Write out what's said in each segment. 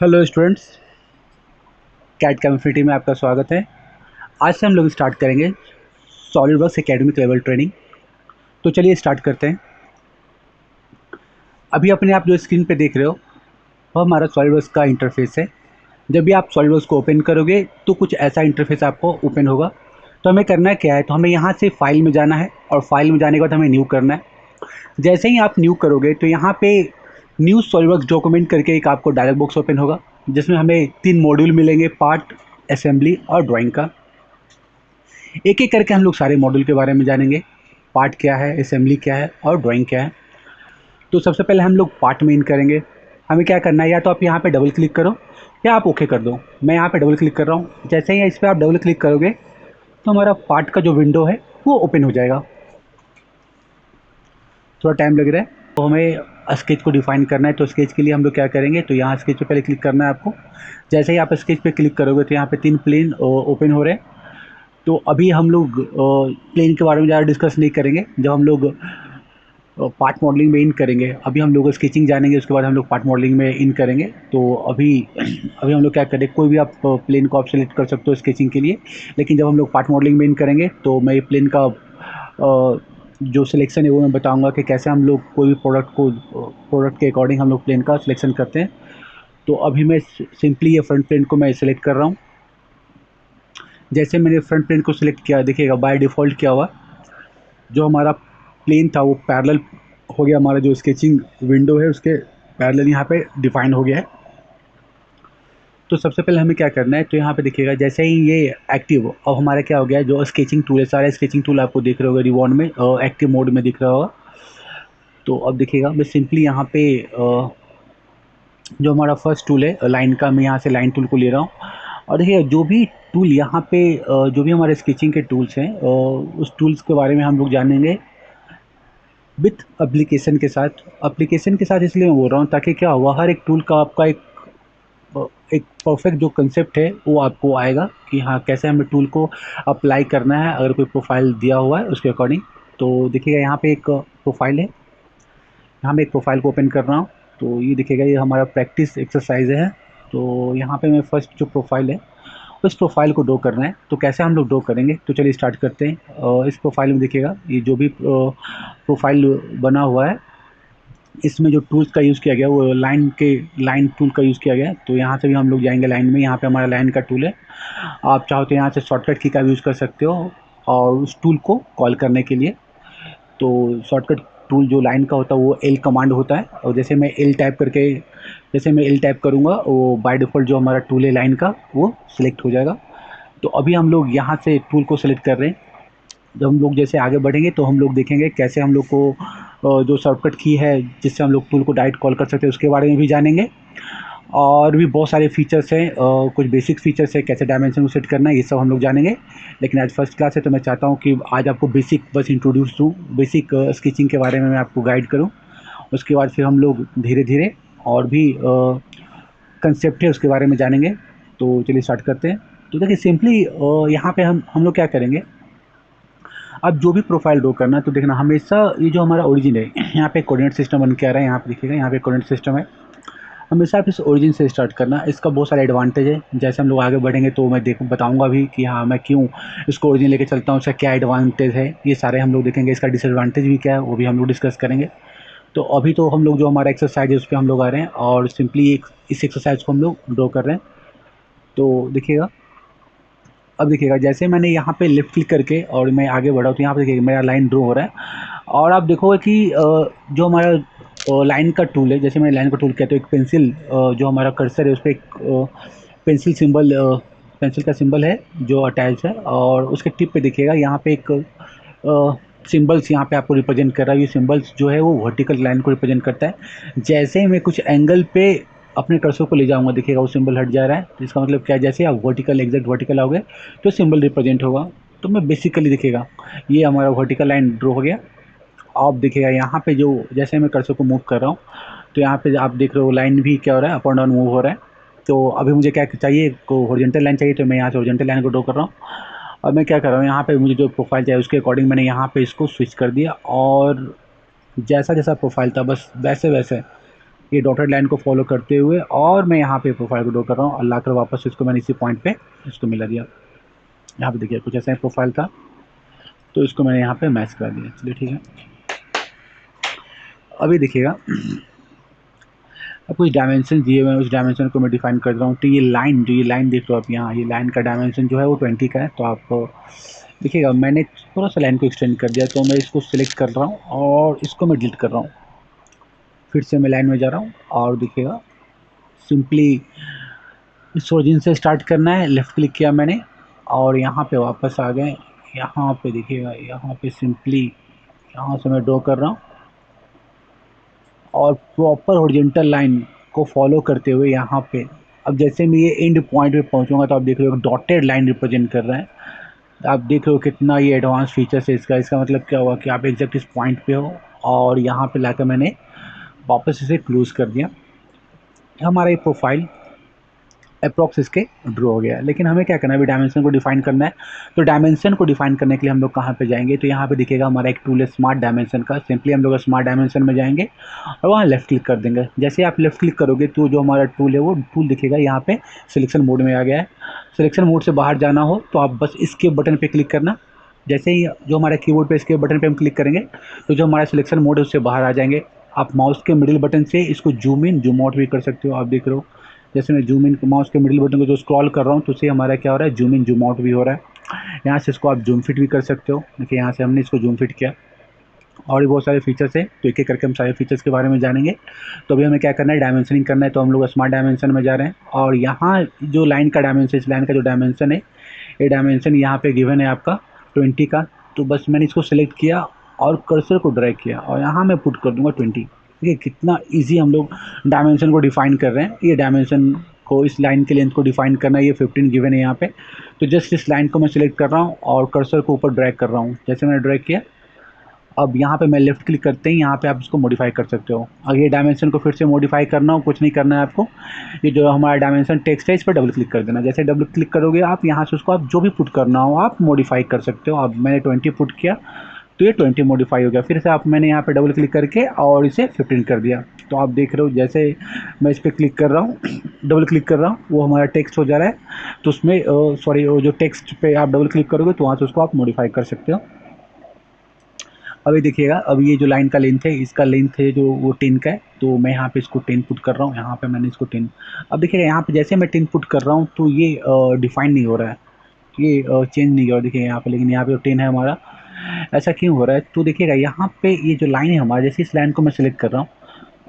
Hello students, cat community में आपका स्वागत है। आज से हम लोग स्टार्ट करेंगे सॉलिडवर्क्स एकेडमिक लेवल ट्रेनिंग। तो चलिए स्टार्ट करते हैं। अभी अपने आप जो स्क्रीन पे देख रहे हो वह हमारा सॉलिडवर्क्स का इंटरफेस है। जब भी आप सॉलिडवर्क्स को ओपन करोगे तो कुछ ऐसा इंटरफेस आपको ओपन होगा। तो हमें करना क्या है, तो हमें यहाँ से फाइल में जाना है और फाइल में जाने के बाद हमें न्यू करना है। जैसे ही आप न्यू करोगे तो यहाँ पे न्यू सॉलिडवर्क्स डॉक्यूमेंट करके एक आपको डायलॉग बॉक्स ओपन होगा, जिसमें हमें 3 मॉड्यूल मिलेंगे, पार्ट, असेंबली और ड्राइंग का। एक एक करके हम लोग सारे मॉड्यूल के बारे में जानेंगे। पार्ट क्या है, असेंबली क्या है और ड्राइंग क्या है। तो सबसे पहले हम लोग पार्ट में इन करेंगे। हमें क्या करना है, या तो आप यहाँ पे डबल क्लिक करो या आप ओके कर दो। मैं यहाँ पे डबल क्लिक कर रहा हूँ। जैसे ही इस पर आप डबल क्लिक करोगे तो हमारा पार्ट का जो विंडो है वो ओपन हो जाएगा। थोड़ा टाइम लग रहा है, तो हमें स्केच को डिफाइन करना है। तो स्केच के लिए हम लोग क्या करेंगे, तो यहाँ स्केच पे पहले क्लिक करना है आपको। जैसे ही आप स्केच पे क्लिक करोगे तो यहाँ पे 3 प्लेन ओपन हो रहे हैं। तो अभी हम लोग प्लेन के बारे में ज़्यादा डिस्कस नहीं करेंगे। जब हम लोग पार्ट मॉडलिंग में इन करेंगे, अभी हम लोग स्केचिंग जानेंगे, उसके बाद हम लोग पार्ट मॉडलिंग में इन करेंगे। तो अभी अभी हम लोग क्या करें, कोई भी आप प्लेन को आप सेलेक्ट कर सकते हो स्केचिंग के लिए। लेकिन जब हम लोग पार्ट मॉडलिंग में इन करेंगे तो मैं ये प्लेन का जो सिलेक्शन है वो मैं बताऊंगा कि कैसे हम लोग कोई भी प्रोडक्ट के अकॉर्डिंग हम लोग प्लेन का सिलेक्शन करते हैं। तो अभी मैं सिंपली ये फ्रंट प्लेन को मैं सिलेक्ट कर रहा हूँ। जैसे मैंने फ्रंट प्लेन को सिलेक्ट किया, देखिएगा बाय डिफ़ॉल्ट क्या हुआ, जो हमारा प्लेन था वो पैरेलल हो गया। हमारा जो स्केचिंग विंडो है उसके पैरेलल यहाँ पे डिफाइन हो गया है। तो सबसे पहले हमें क्या करना है, तो यहाँ पे देखिएगा जैसे ही ये एक्टिव, अब हमारा क्या हो गया है, जो स्केचिंग टूल है, सारे स्केचिंग टूल आपको दिख रहे होगा रिवॉन में, एक्टिव मोड में दिख रहा होगा। तो अब देखिएगा मैं सिंपली यहाँ पे जो हमारा फर्स्ट टूल है लाइन का, मैं यहाँ से लाइन टूल को ले रहा हूँ। और देखिए जो भी टूल यहाँ पे जो भी हमारे स्केचिंग के टूल्स हैं, उस टूल्स के बारे में हम लोग जानेंगे विथ एप्लीकेशन के साथ। एप्लीकेशन के साथ इसलिए मैं बोल रहा हूँ ताकि क्या हुआ, हर एक टूल का आपका एक परफेक्ट जो कंसेप्ट है वो आपको आएगा कि हाँ कैसे हमें टूल को अप्लाई करना है, अगर कोई प्रोफाइल दिया हुआ है उसके अकॉर्डिंग। तो देखिएगा यहाँ पे एक प्रोफाइल है, यहाँ मैं एक प्रोफाइल को ओपन कर रहा हूँ। तो ये देखिएगा ये हमारा प्रैक्टिस एक्सरसाइज है। तो यहाँ पे मैं फर्स्ट जो प्रोफाइल है उस प्रोफाइल को ड्रॉ करना है। तो कैसे हम लोग ड्रॉ करेंगे, तो चलिए स्टार्ट करते हैं। इस प्रोफाइल में देखिएगा ये जो भी प्रोफाइल बना हुआ है, इसमें जो टूल्स का यूज़ किया गया वो लाइन टूल का यूज़ किया गया है। तो यहाँ से भी हम लोग जाएंगे लाइन में, यहाँ पे हमारा लाइन का टूल है। आप चाहो तो यहाँ से शॉर्टकट की का यूज़ कर सकते हो और उस टूल को कॉल करने के लिए। तो शॉर्टकट टूल जो लाइन का होता है वो एल कमांड होता है। और जैसे मैं एल टाइप करूँगा वो बाय डिफ़ॉल्ट जो हमारा टूल है लाइन का वो सिलेक्ट हो जाएगा। तो अभी हम लोग यहाँ से टूल को सेलेक्ट कर रहे हैं। जब हम लोग जैसे आगे बढ़ेंगे तो हम लोग देखेंगे कैसे हम लोग को जो शॉर्टकट की है जिससे हम लोग टूल को डायरेक्ट कॉल कर सकते हैं उसके बारे में भी जानेंगे। और भी बहुत सारे फीचर्स हैं, कुछ बेसिक फीचर्स है, कैसे डायमेंशन को सेट करना है, ये सब हम लोग जानेंगे। लेकिन आज फर्स्ट क्लास है तो मैं चाहता हूँ कि आज आपको बेसिक बस इंट्रोड्यूस दूँ, बेसिक स्केचिंग के बारे में मैं आपको गाइड करूँ। उसके बाद फिर हम लोग धीरे धीरे और भी कंसेप्ट है उसके बारे में जानेंगे। तो चलिए स्टार्ट करते हैं। तो देखिए सिंपली यहाँ पे हम लोग क्या करेंगे, अब जो भी प्रोफाइल ड्रॉ करना है तो देखना हमेशा ये जो हमारा ओरिजिन है यहाँ पे कोऑर्डिनेट सिस्टम बन के आ रहा है। यहाँ पे देखिएगा यहाँ पे कोऑर्डिनेट सिस्टम है। हमेशा आप इस ओरिजिन से स्टार्ट करना, इसका बहुत सारे एडवांटेज है। जैसे हम लोग आगे बढ़ेंगे तो मैं बताऊंगा भी कि हाँ मैं क्यों इसको ओरिजिन लेके चलता हूँ, इसका क्या एडवांटेज है, ये सारे हम लोग देखेंगे। इसका डिसएडवांटेज भी क्या है वो भी हम लोग डिस्कस करेंगे। तो अभी तो हम लोग जो हमारा एक्सरसाइज है उस पर हम लोग आ रहे हैं और सिंपली एक इस एक्सरसाइज को हम लोग ड्रॉ कर रहे हैं। तो देखिएगा, अब देखिएगा जैसे मैंने यहाँ पे लेफ्ट क्लिक करके और मैं आगे बढ़ा तो यहाँ पे देखिएगा मेरा लाइन ड्रॉ हो रहा है। और आप देखोगे कि जो हमारा लाइन का टूल है, जैसे मैंने लाइन का टूल किया तो एक पेंसिल, जो हमारा कर्सर है उस पर एक पेंसिल सिंबल, पेंसिल का सिंबल है जो अटैच है। और उसके टिप पे देखिएगा यहाँ पे एक सिंबल्स यहाँ पे आपको रिप्रेजेंट कर रहा है। ये सिंबल्स जो है वो वर्टिकल लाइन को रिप्रेजेंट करता है। जैसे ही मैं कुछ एंगल पे अपने कर्सर को ले जाऊंगा देखिएगा वो सिंबल हट जा रहा है। तो इसका मतलब क्या है, जैसे आप वर्टिकल एग्जैक्ट वर्टिकल आओगे तो सिंबल रिप्रेजेंट होगा। तो मैं बेसिकली देखिएगा ये हमारा वर्टिकल लाइन ड्रॉ हो गया। आप देखिएगा यहाँ पे जो जैसे मैं कर्सर को मूव कर रहा हूँ तो यहाँ पे आप देख रहे हो लाइन भी क्या हो रहा है, अप एंड डाउन मूव हो रहा है। तो अभी मुझे क्या चाहिए, को हॉरिजॉन्टल लाइन चाहिए, तो मैं यहाँ से हॉरिजॉन्टल लाइन को ड्रॉ कर रहा हूँ। अब मैं क्या कर रहा हूँ, यहाँ पे मुझे जो प्रोफाइल चाहिए उसके अकॉर्डिंग मैंने यहाँ पे इसको स्विच कर दिया। और जैसा जैसा प्रोफाइल था बस वैसे वैसे ये डॉटेड लाइन को फॉलो करते हुए और मैं यहाँ पे प्रोफाइल को ड्रॉ कर रहा हूँ और लाकर वापस इसको मैंने इसी पॉइंट पे इसको मिला दिया। यहाँ पे देखिए कुछ ऐसा ही प्रोफाइल था, तो इसको मैंने यहाँ पे मैच कर दिया। चलिए ठीक है, अभी देखिएगा अब कुछ डायमेंशन दिए हुए हैं, उस डायमेंशन को मैं डिफाइन कर रहा हूँ। तो ये लाइन देख रहे हो आप यहाँ, ये लाइन का डायमेंशन जो है वो 20 का है। तो आप देखिएगा मैंने थोड़ा सा लाइन को एक्सटेंड कर दिया, तो मैं इसको सिलेक्ट कर रहा हूँ और इसको मैं डिलीट कर रहा हूँ। फिर से मैं लाइन में जा रहा हूँ और देखिएगा सिंपली इस ओरिजिन से स्टार्ट करना है। लेफ़्ट क्लिक किया मैंने और यहाँ पे वापस आ गए। यहाँ पे देखिएगा, यहाँ पे सिंपली यहाँ से मैं ड्रॉ कर रहा हूँ और प्रॉपर हॉरिजॉन्टल लाइन को फॉलो करते हुए यहाँ पे अब जैसे मैं ये एंड पॉइंट पे पहुँचूँगा तो आप देख रहे हो डॉटेड लाइन रिप्रेजेंट कर रहा है। आप देख रहे हो कितना ये एडवांस फीचर्स है इसका मतलब क्या हुआ कि आप एग्जैक्ट इस पॉइंट पे हो और यहाँ पे लाकर मैंने वापस इसे क्लोज़ कर दिया। हमारा ये प्रोफाइल अप्रॉक्स इसके ड्रॉ हो गया। लेकिन हमें क्या करना है, अभी डायमेंशन को डिफाइन करना है। तो डायमेंशन को डिफाइन करने के लिए हम लोग कहाँ पे जाएंगे, तो यहाँ पे दिखेगा हमारा एक टूल है स्मार्ट डायमेंशन का। सिंपली हम लोग स्मार्ट डायमेंशन में जाएंगे और वहाँ लेफ्ट क्लिक कर देंगे। जैसे आप लेफ्ट क्लिक करोगे तो जो हमारा टूल है वो टूल दिखेगा यहाँ पे सिलेक्शन मोड में आ गया है। सिलेक्शन मोड से बाहर जाना हो तो आप बस इसके बटन पर क्लिक करना। जैसे ही जो हमारे कीबोर्ड पे इसके बटन पे हम क्लिक करेंगे तो जो हमारा सिलेक्शन मोड है उससे बाहर आ जाएंगे। आप माउस के मिडिल बटन से इसको जूम इन जूम आउट भी कर सकते हो। आप देख रहे हो जैसे मैं जूम इन माउस के मिडिल बटन को जो स्क्रॉल कर रहा हूँ तो उससे हमारा क्या हो रहा है, जूम इन जूम आउट भी हो रहा है। यहाँ से इसको आप जूम फिट भी कर सकते हो। देखिए यहाँ से हमने इसको जूम फिट किया और भी बहुत सारे फीचर्स है, तो एक एक करके हम सारे फीचर्स के बारे में जानेंगे। तो अभी हमें क्या करना है, डायमेंशनिंग करना है। तो हम लोग स्मार्ट डायमेंशन में जा रहे हैं और यहाँ जो लाइन का डायमेंशन, इस लाइन का जो डायमेंशन है, ये डायमेंशन यहाँ पे गिवन है आपका 20 का। तो बस मैंने इसको सेलेक्ट किया और कर्सर को ड्रैग किया और यहाँ मैं पुट कर दूंगा 20। ठीक है, कितना इजी हम लोग डायमेंशन को डिफाइन कर रहे हैं। ये डायमेंशन को, इस लाइन के लेंथ को डिफाइन करना है, ये 15 गिवन है यहाँ पे। तो जस्ट इस लाइन को मैं सिलेक्ट कर रहा हूँ और कर्सर को ऊपर ड्रैग कर रहा हूँ। जैसे मैंने ड्रैग किया, अब यहाँ पे मैं लेफ़्ट क्लिक करते ही यहाँ पे आप इसको मॉडिफाई कर सकते हो। अगर ये डायमेंशन को फिर से मॉडिफाई करना हो, कुछ नहीं करना है आपको, ये जो हमारा डायमेंशन टेक्स्ट है इस पर डबल क्लिक कर देना। जैसे डबल क्लिक करोगे आप, यहाँ से उसको आप जो भी पुट करना हो आप मॉडिफाई कर सकते हो। अब मैंने 20 पुट किया तो ये 20 मॉडिफाई हो गया। फिर से आप मैंने यहाँ पे डबल क्लिक करके और इसे 15 कर दिया। तो आप देख रहे हो जैसे मैं इस पर क्लिक कर रहा हूँ, डबल क्लिक कर रहा हूँ, वो हमारा टेक्स्ट हो जा रहा है। तो उसमें सॉरी, वो जो टेक्स्ट पे आप डबल क्लिक करोगे तो वहाँ से उसको आप मॉडिफाई कर सकते हो। अभी देखिएगा, अब ये जो लाइन का लेंथ है, इसका लेंथ है जो वो 10 का है। तो मैं यहाँ पे इसको 10 पुट कर रहा हूँ। यहाँ पे मैंने इसको 10, अब देखिएगा यहाँ पे जैसे मैं 10 पुट कर रहा हूँ तो ये डिफाइन नहीं हो रहा है, ये चेंज नहीं हो रहा। देखिए यहाँ पे, लेकिन यहाँ पे 10 है हमारा। ऐसा क्यों हो रहा है, तो देखिएगा यहाँ पे ये जो लाइन है हमारा, जैसे इस लाइन को मैं सेलेक्ट कर रहा हूँ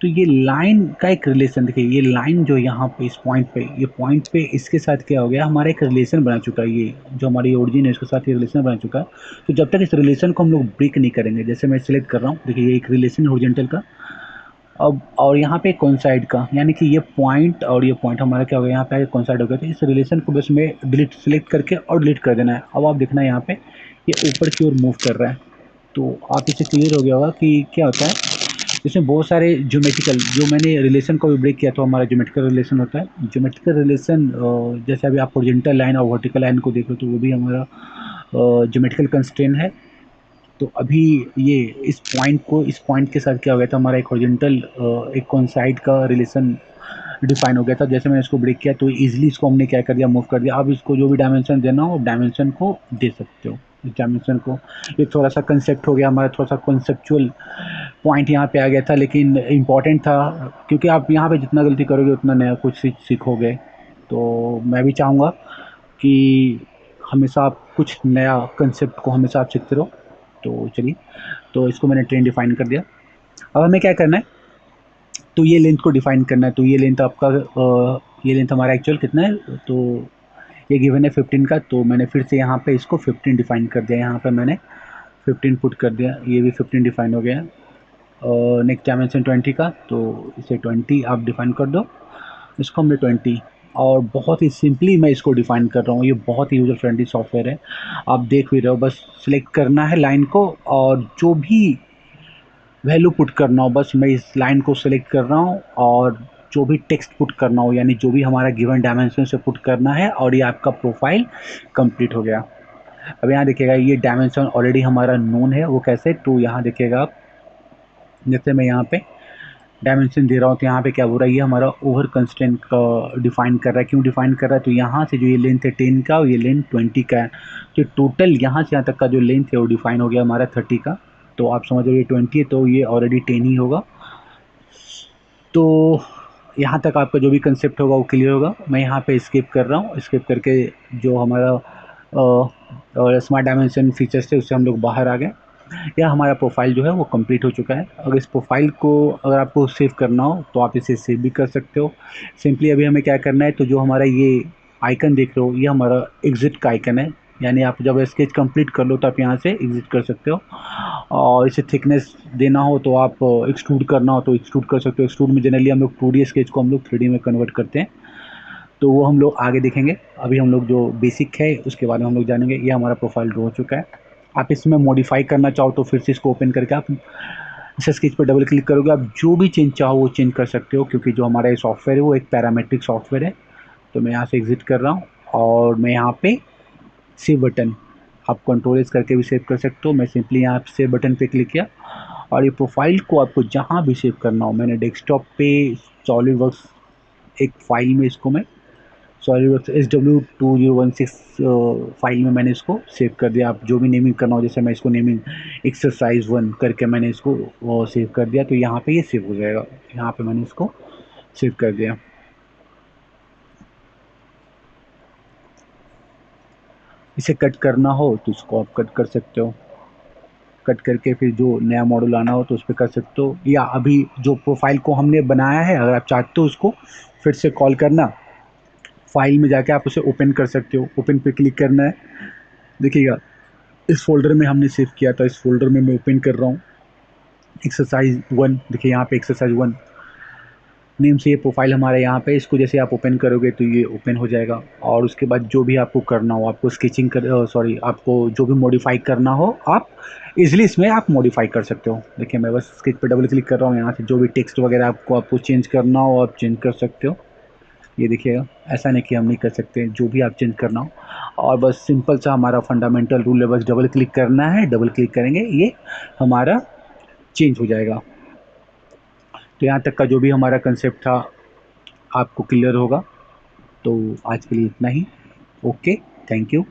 तो ये लाइन का एक रिलेशन, देखिए ये लाइन जो यहाँ पे इस पॉइंट पे, ये पॉइंट पे इसके साथ क्या हो गया, हमारा एक रिलेशन बना चुका है। ये जो हमारी ओरिजिन है इसके साथ ये रिलेशन बना चुका है। तो जब तक इस रिलेशन को हम लोग ब्रेक नहीं करेंगे, जैसे मैं सिलेक्ट कर रहा हूँ, देखिए ये एक रिलेशन हॉरिजॉन्टल का। अब और यहाँ पे कोइंसाइड का, यानी कि ये पॉइंट और ये पॉइंट हमारा क्या हो गया, यहाँ पे कोइंसाइड हो गया। तो इस रिलेशन को बस में डिलीट, सिलेक्ट करके और डिलीट कर देना है। अब आप देखना है यहाँ पे ये ऊपर की ओर मूव कर रहा है। तो आप इसे क्लियर हो गया होगा कि क्या होता है, इसमें बहुत सारे ज्योमेट्रिकल, जो मैंने रिलेशन को भी ब्रेक किया तो हमारा ज्योमेट्रिकल रिलेशन होता है। ज्योमेट्रिकल रिलेशन जैसे अभी आप हॉरिजॉन्टल लाइन और वर्टिकल लाइन को देखो तो वो भी हमारा ज्योमेट्रिकल कंस्ट्रेंट है। तो अभी ये इस पॉइंट को, इस पॉइंट के साथ क्या हो गया था, हमारा एक हॉरिजॉन्टल एक कोइंसाइड का रिलेशन डिफाइन हो गया था। जैसे मैंने इसको ब्रेक किया तो इजीली इसको हमने क्या कर दिया, मूव कर दिया। अब इसको जो भी डायमेंशन देना हो डायमेंशन को दे सकते हो, इस डायमेंशन को। ये थोड़ा सा कंसेप्ट हो गया हमारा, थोड़ा सा कंसेप्चुअल पॉइंट यहाँ पे आ गया था, लेकिन इम्पॉर्टेंट था क्योंकि आप यहाँ पे जितना गलती करोगे उतना नया कुछ सीखोगे। तो मैं भी चाहूँगा कि हमेशा आप कुछ नया कंसेप्ट को हमेशा आप सीखते रहो। तो चलिए, तो इसको मैंने ट्रेन डिफाइन कर दिया। अब हमें क्या करना है, तो ये लेंथ को डिफाइन करना है। तो ये लेंथ आपका ये लेंथ हमारा एक्चुअल कितना है, तो ये गिवन है 15 का। तो मैंने फिर से यहाँ पे इसको 15 डिफाइन कर दिया। यहाँ पे मैंने 15 पुट कर दिया, ये भी 15 डिफाइन हो गया। नेक्स्ट डायमेंशन 20 का, तो इसे 20 आप डिफाइन कर दो, इसको हमने 20। और बहुत ही सिंपली मैं इसको डिफाइन कर रहा हूँ, ये बहुत ही यूज़र फ्रेंडली सॉफ्टवेयर है। आप देख भी रहे हो, बस सिलेक्ट करना है लाइन को और जो भी वैल्यू पुट करना हो, बस मैं इस लाइन को सिलेक्ट कर रहा हूँ और जो भी टेक्स्ट पुट करना हो, यानी जो भी हमारा गिवन डायमेंशन से पुट करना है, और ये आपका प्रोफाइल कंप्लीट हो गया। अब यहाँ देखिएगा ये डायमेंशन ऑलरेडी हमारा नोन है, वो कैसे, तो यहाँ देखिएगा आप, जैसे मैं यहाँ पे डायमेंशन दे रहा हूँ, तो यहाँ पे क्या हो रहा है, ये हमारा ओवर कंस्ट्रेंट का डिफाइन कर रहा है। क्यों डिफाइन कर रहा है, तो यहाँ से जो ये लेंथ है 10 का और ये लेंथ 20 का है, तो टोटल यहाँ से यहाँ तक का जो लेंथ है वो डिफाइन हो गया हमारा 30 का। तो आप समझ लो ये 20 है, तो ये ऑलरेडी 10 ही होगा। तो यहाँ तक आपका जो भी कंसेप्ट होगा वो क्लियर होगा। मैं यहाँ पे स्किप कर रहा हूँ, स्किप करके जो हमारा स्मार्ट डायमेंशन फीचर्स थे उससे हम लोग बाहर आ गए। यह हमारा प्रोफाइल जो है वो कंप्लीट हो चुका है। अगर इस प्रोफाइल को अगर आपको सेव करना हो तो आप इसे सेव भी कर सकते हो। सिंपली अभी हमें क्या करना है, तो जो हमारा ये आइकन देख रहे हो ये हमारा एग्जिट का आइकन है, यानी आप जब स्केच कंप्लीट कर लो तो आप यहाँ से एग्जिट कर सकते हो। और इसे थिकनेस देना हो तो आप एक्सट्रूड करना हो तो एक्सट्रूड कर सकते हो। एक्सट्रूड में जनरली हम लोग 2D स्केच को हम लोग 3D में कन्वर्ट करते हैं, तो वो हम लोग आगे देखेंगे। अभी हम लोग जो बेसिक है उसके बारे में हम लोग जानेंगे। ये हमारा प्रोफाइल ड्रॉ हो चुका है। आप इसमें मॉडिफाई करना चाहो तो फिर से इसको ओपन करके आप इस स्केच पर डबल क्लिक करोगे, आप जो भी चेंज चाहो वो चेंज कर सकते हो, क्योंकि जो हमारा ये सॉफ्टवेयर है वो एक पैरामेट्रिक सॉफ्टवेयर है। तो मैं यहाँ से एग्जिट कर रहा हूँ और मैं यहाँ पे सेव बटन, आप कंट्रोल एस करके भी सेव कर सकते हो। मैं सिंपली यहाँ सेव बटन पे क्लिक किया और ये प्रोफाइल को आपको जहाँ भी सेव करना हो, मैंने डेस्कटॉप पे सॉलिडवर्क्स एक फाइल में इसको मैं सॉलिडवर्क्स SW2016 फाइल में मैंने इसको सेव कर दिया। आप जो भी नेमिंग करना हो, जैसे मैं इसको नेमिंग एक्सरसाइज 1 करके मैंने इसको सेव कर दिया, तो यहाँ पे ये सेव हो जाएगा। यहाँ पे मैंने इसको सेव कर दिया। इसे कट करना हो तो इसको आप कट कर सकते हो, कट करके फिर जो नया मॉडल आना हो तो उस पर कर सकते हो। या अभी जो प्रोफाइल को हमने बनाया है, अगर आप चाहते हो उसको फिर से कॉल करना, फाइल में जाके आप उसे ओपन कर सकते हो। ओपन पे क्लिक करना है, देखिएगा इस फ़ोल्डर में हमने सेव किया था, इस फ़ोल्डर में मैं ओपन कर रहा हूँ एक्सरसाइज 1। देखिए यहाँ पे एक्सरसाइज 1 नेम से ये प्रोफाइल हमारे यहाँ पे, इसको जैसे आप ओपन करोगे तो ये ओपन हो जाएगा। और उसके बाद जो भी आपको करना हो, आपको स्केचिंग कर सॉरी आपको जो भी मॉडिफाई करना हो आप इजीली इसमें आप मॉडिफाई कर सकते हो। देखिए मैं बस स्केच पे डबल क्लिक कर रहा हूँ, यहाँ से जो भी टेक्स्ट वगैरह आपको चेंज करना हो आप चेंज कर सकते हो। ये देखिएगा, ऐसा नहीं कि हम नहीं कर सकते, जो भी आप चेंज करना हो। और बस सिंपल सा हमारा फंडामेंटल रूल है, बस डबल क्लिक करना है, डबल क्लिक करेंगे ये हमारा चेंज हो जाएगा। तो यहाँ तक का जो भी हमारा कंसेप्ट था आपको क्लियर होगा। तो आज के लिए इतना ही। Okay, thank you.